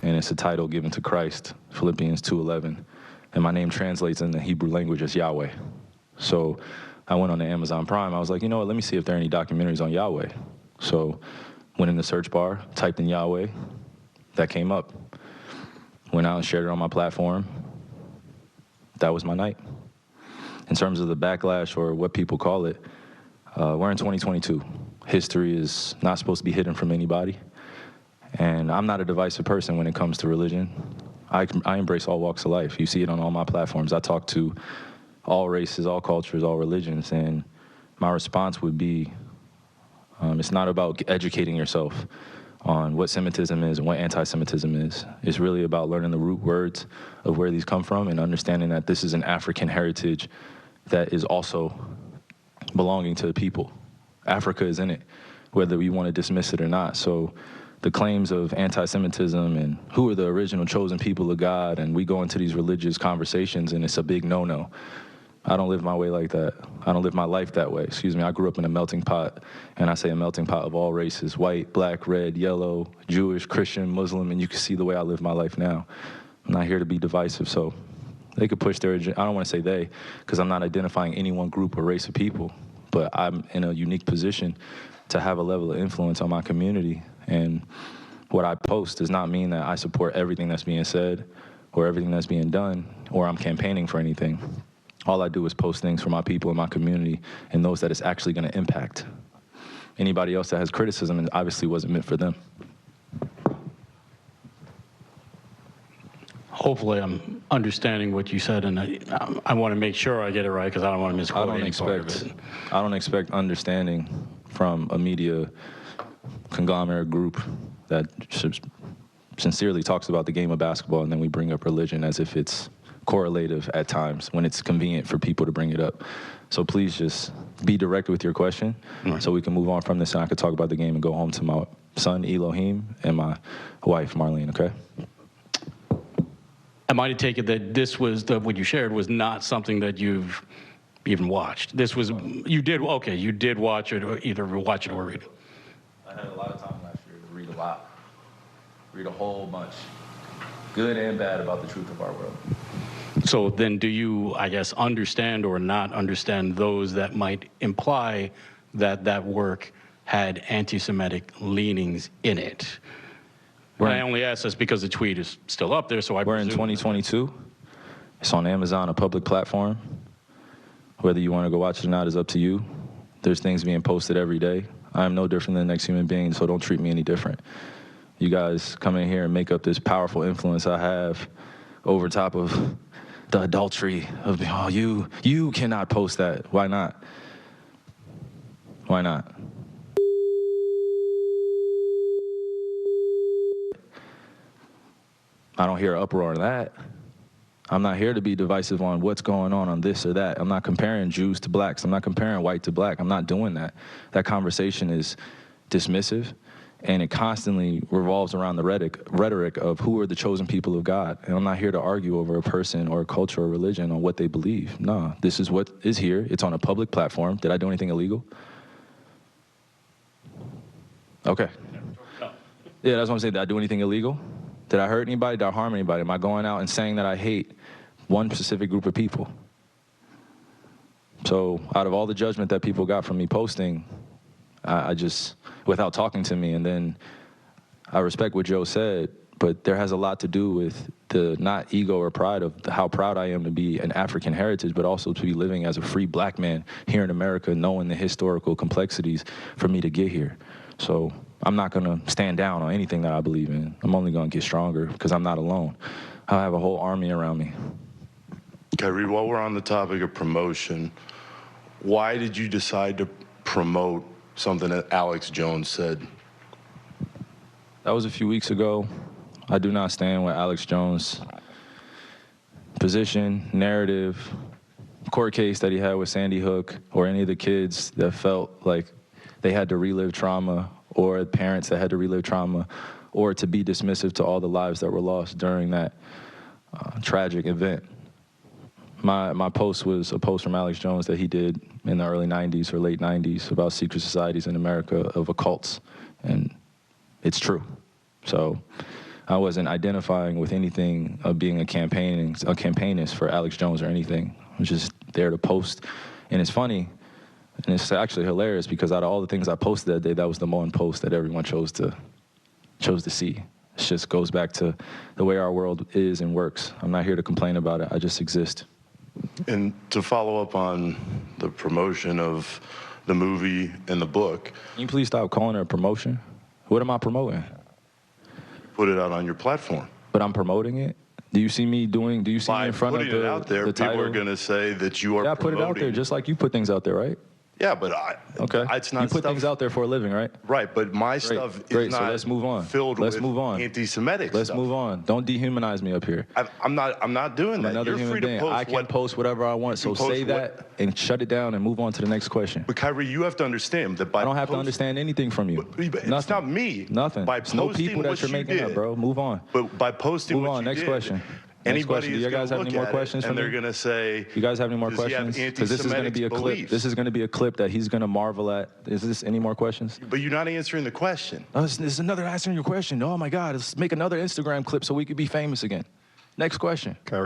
and it's a title given to Christ, Philippians 2:11, and my name translates in the Hebrew language as Yahweh. So I went on to Amazon Prime. I was like, you know what, let me see if there are any documentaries on Yahweh. So went in the search bar, typed in Yahweh, that came up. Went out and shared it on my platform. That was my night. In terms of the backlash or what people call it, we're in 2022. History is not supposed to be hidden from anybody. And I'm not a divisive person when it comes to religion. I embrace all walks of life. You see it on all my platforms. I talk to all races, all cultures, all religions. And my response would be, it's not about educating yourself on what Semitism is and what anti-Semitism is. It's really about learning the root words of where these come from and understanding that this is an African heritage that is also belonging to the people. Africa is in it, whether we want to dismiss it or not. So the claims of anti-Semitism and who are the original chosen people of God, and we go into these religious conversations and it's a big no-no. I don't live my way like that. I don't live my life that way. Excuse me, I grew up in a melting pot, and I say a melting pot of all races, white, black, red, yellow, Jewish, Christian, Muslim, and you can see the way I live my life now. I'm not here to be divisive, so they could push their agenda. I don't want to say they, because I'm not identifying any one group or race of people, but I'm in a unique position to have a level of influence on my community, and what I post does not mean that I support everything that's being said or everything that's being done, or I'm campaigning for anything. All I do is post things for my people in my community and those that it's actually going to impact. Anybody else that has criticism, it obviously wasn't meant for them. Hopefully I'm understanding what you said, and I want to make sure I get it right because I don't want to misquote any part of it. I don't expect understanding from a media conglomerate group that sincerely talks about the game of basketball, and then we bring up religion as if it's correlative at times when it's convenient for people to bring it up. So please just be direct with your question so we can move on from this and I can talk about the game and go home to my son, Elohim, and my wife, Marlene, okay? Am I to take it that this was, what you shared was not something that you've even watched? This was, you did watch it, or either watch it or read it. I had a lot of time last year to read a lot, read a whole bunch, good and bad, about the truth of our world. So then do you, I guess, understand or not understand those that might imply that that work had anti-Semitic leanings in it? I only ask this because the tweet is still up there, so I presume. We're in 2022. It's on Amazon, a public platform. Whether you want to go watch it or not is up to you. There's things being posted every day. I am no different than the next human being, so don't treat me any different. You guys come in here and make up this powerful influence I have over top of the adultery of, oh, you cannot post that. Why not? Why not? I don't hear an uproar on that. I'm not here to be divisive on what's going on this or that. I'm not comparing Jews to blacks. I'm not comparing white to black. I'm not doing that. That conversation is dismissive, and it constantly revolves around the rhetoric of who are the chosen people of God. And I'm not here to argue over a person or a culture or religion on what they believe. No, this is what is here. It's on a public platform. Did I do anything illegal? Okay. Yeah, that's what I'm saying. Did I do anything illegal? Did I hurt anybody? Did I harm anybody? Am I going out and saying that I hate one specific group of people? So out of all the judgment that people got from me posting, I just, without talking to me, and then I respect what Joe said, but there has a lot to do with the not ego or pride of how proud I am to be an African heritage, but also to be living as a free black man here in America, knowing the historical complexities for me to get here. So I'm not going to stand down on anything that I believe in. I'm only going to get stronger because I'm not alone. I have a whole army around me. Kyrie, while we're on the topic of promotion, why did you decide to promote something that Alex Jones said? That was a few weeks ago. I do not stand with Alex Jones' position, narrative, court case that he had with Sandy Hook, or any of the kids that felt like they had to relive trauma, or parents that had to relive trauma, or to be dismissive to all the lives that were lost during that tragic event. My post was a post from Alex Jones that he did in the early 90s or late 90s about secret societies in America of occults, and it's true. So I wasn't identifying with anything of being a campaignist for Alex Jones or anything. I was just there to post. And it's funny, and it's actually hilarious because out of all the things I posted that day, that was the one post that everyone chose to see. It just goes back to the way our world is and works. I'm not here to complain about it. I just exist. And to follow up on the promotion of the movie and the book. Can you please stop calling it a promotion? What am I promoting? Put it out on your platform. But I'm promoting it? Do you see me in front of putting it out there, the title? people are going to say that you are Yeah, I promoting. put it out there just like you put things out there, right? Yeah, but Okay. It's not you put stuff, things out there for a living, right? Right, but my stuff is Great. not So let's move on. filled Let's with move on. anti-Semitic Let's stuff. move on. Don't dehumanize me up here. I'm not doing I'm that. another You're human free being. to post I can post whatever I want, so post say that and shut it down and move on to the next question. But Kyrie, you have to understand that by I don't have to understand anything from you. It's Nothing. not me. Nothing. By It's no posting people that what you're you making up, did, bro. Move on. But by posting Move what on. you Next did, question. Anybody Do you guys have any more questions for and me? they're going to say, You guys have any more does he have questions? Because this is going to be a clip. beliefs? This is going to be a clip that he's going to marvel at. Is this any more questions? But you're not answering the question. Oh, this is another answering your question. Oh my God, let's make another Instagram clip so we could be famous again. Next question.